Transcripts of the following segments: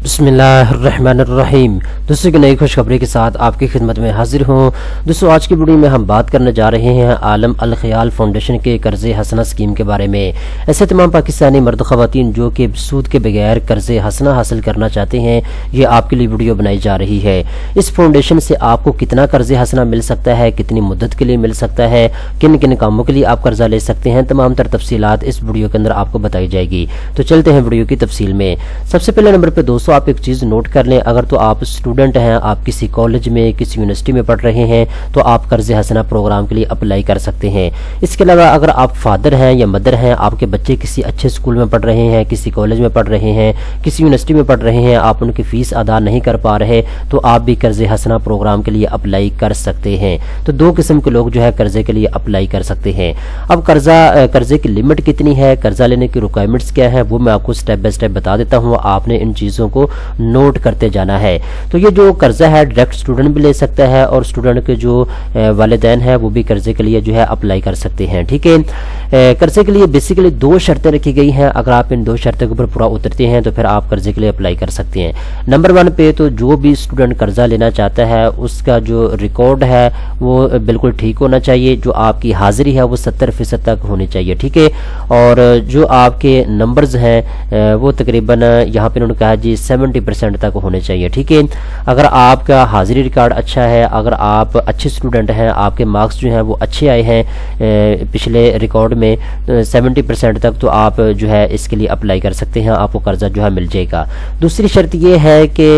बिस्मिल्लाहिर्रहमानिर्रहीम। दोस्तों की नई खुशखबरी के साथ आपकी खिदमत में हाजिर हूँ। दोस्तों आज की वीडियो में हम बात करने जा रहे हैं आलम अल ख्याल फाउंडेशन के कर्ज हसना स्कीम के बारे में। ऐसे तमाम पाकिस्तानी मर्द ख़वातीन जो कि सूद के बगैर कर्ज हसना हासिल करना चाहते हैं, ये आपके लिए वीडियो बनाई जा रही है। इस फाउंडेशन से आपको कितना कर्ज हसना मिल सकता है, कितनी मुद्दत के लिए मिल सकता है, किन किन कामों के लिए आप कर्जा ले सकते हैं, तमाम तर तफसीलात इस वीडियो के अंदर आपको बताई जाएगी। तो चलते हैं वीडियो की तफसील में। सबसे पहले नंबर पर दोस्तों आप एक चीज़ नोट कर लें, अगर तो आप स्टूडेंट हैं, आप किसी कॉलेज में किसी यूनिवर्सिटी में पढ़ रहे हैं, तो आप कर्ज हसना प्रोग्राम के लिए अप्लाई कर सकते हैं। इसके अलावा अगर आप फादर हैं या मदर हैं, आपके बच्चे किसी अच्छे स्कूल में पढ़ रहे हैं, किसी कॉलेज में पढ़ रहे हैं, किसी यूनिवर्सिटी में पढ़ रहे हैं, आप उनकी फ़ीस अदा नहीं कर पा रहे, तो आप भी कर्ज हसना प्रोग्राम के लिए अप्लाई कर सकते हैं। तो दो किस्म के लोग जो है कर्जे के लिए अप्लाई कर सकते हैं। अब कर्जे की लिमिट कितनी है, कर्जा लेने की रिक्वायरमेंट्स क्या है, वो मैं आपको स्टेप बाय स्टेप बता देता हूँ। आपने इन चीज़ों को नोट करते जाना है। तो ये जो कर्जा है डायरेक्ट स्टूडेंट भी ले सकता है और स्टूडेंट के जो वालिदैन है वो भी कर्जे के लिए जो है अप्लाई कर सकते हैं। ठीक है, कर्जे के लिए बेसिकली दो शर्तें रखी गई हैं। अगर आप इन दो शर्तों के ऊपर पूरा उतरते हैं तो फिर आप कर्जे के लिए अप्लाई कर सकते हैं। नंबर 1 पे तो जो भी स्टूडेंट कर्जा लेना चाहता है उसका जो रिकॉर्ड है वो बिल्कुल ठीक होना चाहिए। जो आपकी हाजिरी है वो 70% तक होनी चाहिए। ठीक है, और जो आपके नंबर्स हैं वो तकरीबन यहाँ पे उन्होंने कहा जी 70% तक होने चाहिए। ठीक है, अगर आपका हाजिरी रिकॉर्ड अच्छा है, अगर आप अच्छे स्टूडेंट हैं, आपके मार्क्स जो हैं वो अच्छे आए हैं पिछले रिकॉर्ड में 70% तक, तो आप जो है इसके लिए अप्लाई कर सकते हैं, आपको कर्जा जो है मिल जाएगा। दूसरी शर्त ये है कि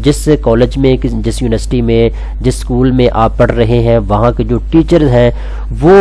जिस कॉलेज में, जिस यूनिवर्सिटी में, जिस स्कूल में आप पढ़ रहे हैं, वहाँ के जो टीचर हैं वो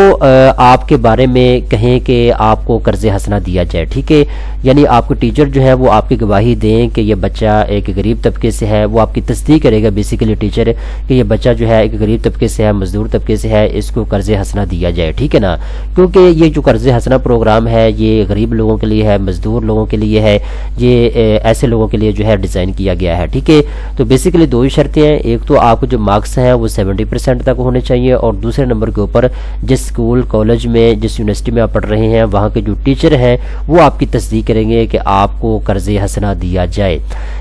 आपके बारे में कहें कि आपको कर्ज हसना दिया जाए। ठीक है, यानी आपके टीचर जो है वो आपकी गवाही दें कि ये बच्चा एक गरीब तबके से है, वो आपकी तस्दीक करेगा बेसिकली टीचर कि ये बच्चा जो है एक गरीब तबके से है, मजदूर तबके से है, इसको कर्ज हसना दिया जाए। ठीक है ना, क्योंकि ये जो कर्ज हसना प्रोग्राम है ये गरीब लोगों के लिए है, मजदूर लोगों के लिए है, ये ऐसे लोगों के लिए जो है डिज़ाइन किया गया है। ठीक है, तो बेसिकली दो ही शर्तें हैं। एक तो आपको जो मार्क्स हैं वो 70% तक होने चाहिए, और दूसरे नंबर के ऊपर जिस स्कूल कॉलेज में, जिस यूनिवर्सिटी में आप पढ़ रहे हैं, वहाँ के जो टीचर हैं वो आपकी तस्दीक करेंगे कि आपको कर्ज हसना दिया जाए।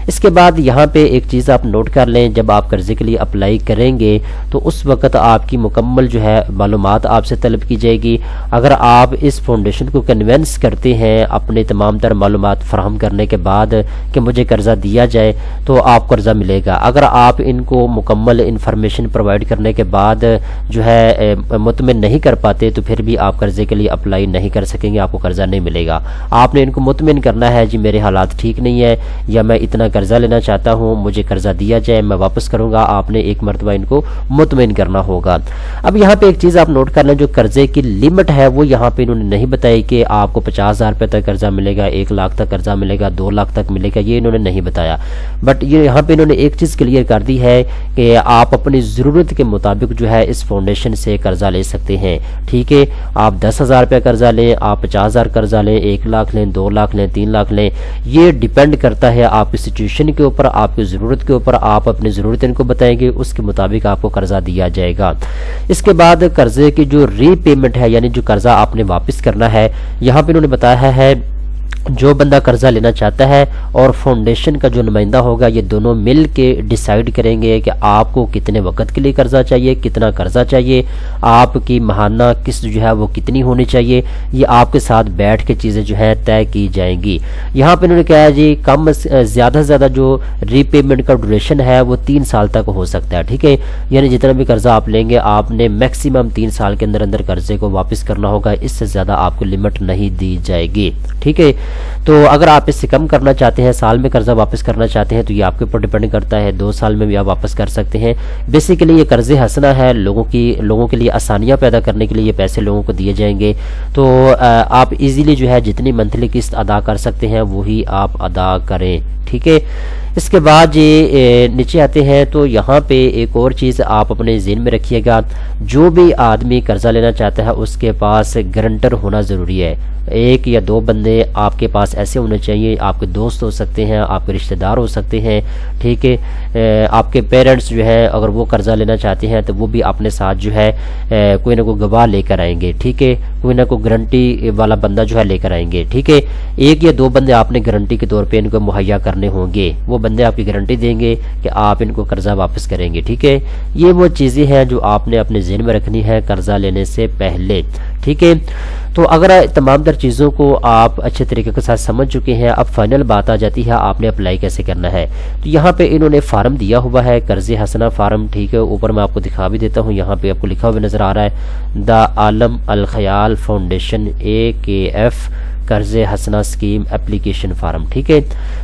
इसके बाद यहाँ पे एक चीज़ आप नोट कर लें, जब आप कर्जे के लिए अप्लाई करेंगे तो उस वक्त आपकी मुकम्मल जो है मालूमात आपसे तलब की जाएगी। अगर आप इस फाउंडेशन को कन्वेंस करते हैं अपने तमाम तर मालूमात फराहम करने के बाद कि मुझे कर्जा दिया जाए, तो आपको कर्जा मिलेगा। अगर आप इनको मुकम्मल इंफॉर्मेशन प्रोवाइड करने के बाद जो है मुतमिन नहीं कर पाते, तो फिर भी आप कर्जे के लिए अप्लाई नहीं कर सकेंगे, आपको कर्जा नहीं मिलेगा। आपने इनको मुतमिन करना है, जी मेरे हालात ठीक नहीं है या मैं इतना कर्जा लेना चाहता हूँ, मुझे कर्जा दिया जाए, मैं वापस करूँगा। आपने एक मरतबा इनको मुतमिन करना होगा। अब यहाँ पे एक चीज़ आप नोट कर लें, जो कर्जे की लिमिट है वो यहाँ पे इन्होंने नहीं बताई कि आपको 50,000 रुपये तक कर्जा मिलेगा, 1 लाख तक कर्जा मिलेगा, 2 लाख तक मिलेगा, ये इन्होंने नहीं बताया। बट ये यहाँ पे इन्होंने एक चीज़ क्लियर कर दी है कि आप अपनी ज़रूरत के मुताबिक जो है इस फाउंडेशन से कर्जा ले सकते हैं। ठीक है, आप 10,000 रुपये कर्जा लें, आप 50,000 कर्जा लें, 1 लाख लें, 2 लाख लें, 3 लाख लें, ये डिपेंड करता है आपकी सिचुएशन के ऊपर, आपकी ज़रूरत के ऊपर। आप अपनी ज़रूरत इनको बताएंगे, उसके मुताबिक आपको कर्जा दिया जाएगा। इसके बाद कर्जे की जो रीपेमेंट है, यानी जो कर्जा आपने वापस करना है, यहाँ पे उन्होंने बताया है जो बंदा कर्जा लेना चाहता है और फाउंडेशन का जो नुमाइंदा होगा, ये दोनों मिल के डिसाइड करेंगे कि आपको कितने वक्त के लिए कर्जा चाहिए, कितना कर्जा चाहिए, आपकी माहाना किस्त जो है वो कितनी होनी चाहिए। ये आपके साथ बैठ के चीज़ें जो है तय की जाएंगी। यहाँ पे उन्होंने कहा जी कम ज़्यादा से ज़्यादा जो रीपेमेंट का ड्यूरेशन है वो 3 साल तक हो सकता है। ठीक है, यानी जितना भी कर्जा आप लेंगे आपने मैक्सिमम 3 साल के अंदर अंदर कर्जे को वापस करना होगा, इससे ज़्यादा आपको लिमिट नहीं दी जाएगी। ठीक है, तो अगर आप इससे कम करना चाहते हैं, साल में कर्जा वापस करना चाहते हैं, तो ये आपके ऊपर डिपेंड करता है। 2 साल में भी आप वापस कर सकते हैं। बेसिकली ये कर्ज हसना है, लोगों के लिए आसानियां पैदा करने के लिए ये पैसे लोगों को दिए जाएंगे। तो आप इजीली जो है जितनी मंथली किस्त अदा कर सकते हैं वही आप अदा करें। ठीक है, इसके बाद ये नीचे आते हैं तो यहाँ पे एक और चीज़ आप अपने ज़हन में रखिएगा, जो भी आदमी कर्जा लेना चाहता है उसके पास गारंटर होना ज़रूरी है। 1 या 2 बंदे आपके पास ऐसे होने चाहिए, आपके दोस्त हो सकते हैं, आपके रिश्तेदार हो सकते हैं। ठीक है, आपके पेरेंट्स जो है अगर वो कर्जा लेना चाहते हैं तो वो भी अपने साथ जो है कोई ना कोई गवाह लेकर आएंगे। ठीक है, कोई ना कोई गारंटी वाला बंदा जो है लेकर आएंगे। ठीक है, 1 या 2 बंदे आपने गारंटी के तौर पे इनको मुहैया करने होंगे। वो بندے آپ کی گارنٹی دیں گے کہ آپ ان کو قرضہ واپس کریں گے. ٹھیک ہے, یہ وہ چیزیں ہیں جو آپ نے اپنے ذہن میں رکھنی ہے قرضہ لینے سے پہلے. ٹھیک ہے, تو اگر تمام تر چیزوں کو آپ اچھے طریقے کے ساتھ سمجھ چکے ہیں, اب فائنل بات آ جاتی ہے آپ نے اپلائی کیسے کرنا ہے. تو یہاں پہ انہوں نے فارم دیا ہوا ہے, قرض حسنہ فارم. ٹھیک ہے, اوپر میں آپ کو دکھا بھی دیتا ہوں, یہاں پہ آپ کو لکھا ہوا نظر آ رہا ہے دا عالم الخیال فاؤنڈیشن AKF قرض حسنہ اسکیم اپلیکیشن فارم. ٹھیک ہے,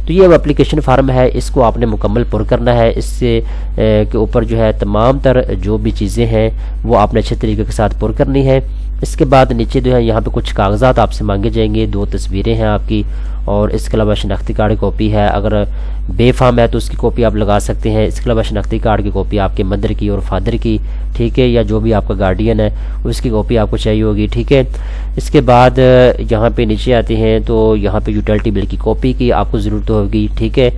تو یہ اپلیکیشن فارم ہے, اس کو آپ نے مکمل پر کرنا ہے. اس سے کے اوپر جو ہے تمام تر جو بھی چیزیں ہیں وہ آپ نے اچھے طریقے کے ساتھ پر کرنی ہے. اس کے بعد نیچے جو ہے یہاں پہ کچھ کاغذات آپ سے مانگے جائیں گے, 2 تصویریں ہیں آپ کی, اور اس کے علاوہ شناختی کارڈ کی کاپی ہے. اگر بے فارم ہے تو اس کی کاپی آپ لگا سکتے ہیں. اس کے علاوہ شناختی کارڈ کی کاپی آپ کے مدر کی اور فادر کی. ٹھیک ہے, یا جو بھی آپ کا گارڈین ہے اس کی کاپی آپ کو چاہیے ہوگی. ٹھیک ہے, اس کے بعد یہاں پہ نیچے آتے ہیں تو یہاں پہ یوٹیلٹی بل کی کاپی کی آپ کو ضرورت ہوگی. ٹھیک ہے,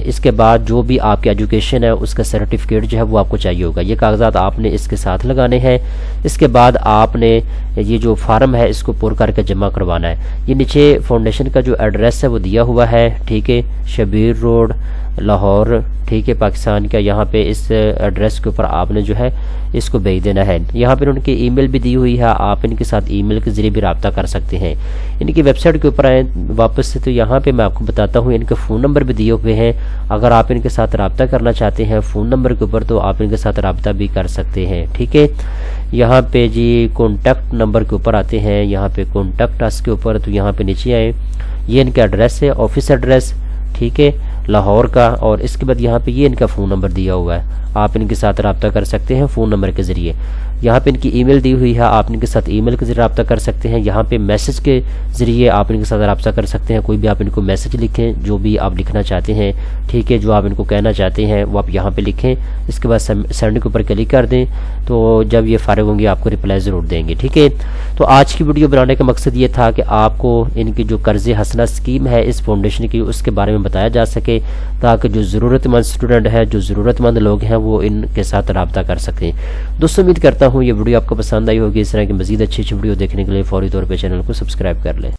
اس کے بعد جو بھی آپ کی ایجوکیشن ہے اس کا سرٹیفکیٹ جو ہے وہ آپ کو چاہیے ہوگا. یہ کاغذات آپ نے اس کے ساتھ لگانے ہیں. اس کے بعد آپ نے یہ جو فارم ہے اس کو پر کر کے جمع کروانا ہے. یہ نیچے فاؤنڈیشن کا جو ایڈریس ہے وہ دیا ہوا ہے. ٹھیک ہے, شبیر روڈ لاہور. ٹھیک ہے, پاکستان کا. یہاں پہ اس ایڈریس کے اوپر آپ نے جو ہے اس کو بھیج دینا ہے. یہاں پہ ان کی ای میل بھی دی ہوئی ہے, آپ ان کے ساتھ ای میل کے ذریعے بھی رابطہ کر سکتے ہیں. ان کی ویب سائٹ کے اوپر آئیں واپس سے, تو یہاں پہ میں آپ کو بتاتا ہوں ان کے فون نمبر بھی دیے ہوئے ہیں. اگر آپ ان کے ساتھ رابطہ کرنا چاہتے ہیں فون نمبر کے اوپر تو آپ ان کے ساتھ رابطہ بھی کر سکتے ہیں. ٹھیک ہے, یہاں پہ جی کانٹیکٹ نمبر کے اوپر آتے ہیں, یہاں پہ کانٹیکٹ اس کے اوپر, تو یہاں پہ نیچے آئیں. یہ ان کا ایڈریس ہے, آفس ایڈریس. ٹھیک ہے, لاہور کا. اور اس کے بعد یہاں پہ یہ ان کا فون نمبر دیا ہوا ہے, آپ ان کے ساتھ رابطہ کر سکتے ہیں فون نمبر کے ذریعے. یہاں پہ ان کی ای میل دی ہوئی ہے, آپ ان کے ساتھ ای میل کے ذریعے رابطہ کر سکتے ہیں. یہاں پہ میسج کے ذریعے آپ ان کے ساتھ رابطہ کر سکتے ہیں. کوئی بھی آپ ان کو میسج لکھیں, جو بھی آپ لکھنا چاہتے ہیں. ٹھیک ہے, جو آپ ان کو کہنا چاہتے ہیں وہ آپ یہاں پہ لکھیں. اس کے بعد سینڈ کے اوپر کلک کر دیں, تو جب یہ فارغ ہوں گے آپ کو رپلائی ضرور دیں گے. ٹھیک ہے, تو آج کی ویڈیو بنانے کا مقصد یہ تھا کہ آپ کو ان کی جو قرض حسنہ اسکیم ہے اس فاؤنڈیشن کی, اس کے بارے میں بتایا جا سکے, تاکہ جو ضرورت مند اسٹوڈنٹ ہے, جو ضرورت مند لوگ ہیں, وہ ان کے ساتھ رابطہ کر سکیں. دوستوں, امید کرتا ہوں یہ ویڈیو آپ کو پسند آئی ہوگی. اس طرح کی مزید اچھی ویڈیو دیکھنے کے لیے فوری طور پہ چینل کو سبسکرائب کر لیں.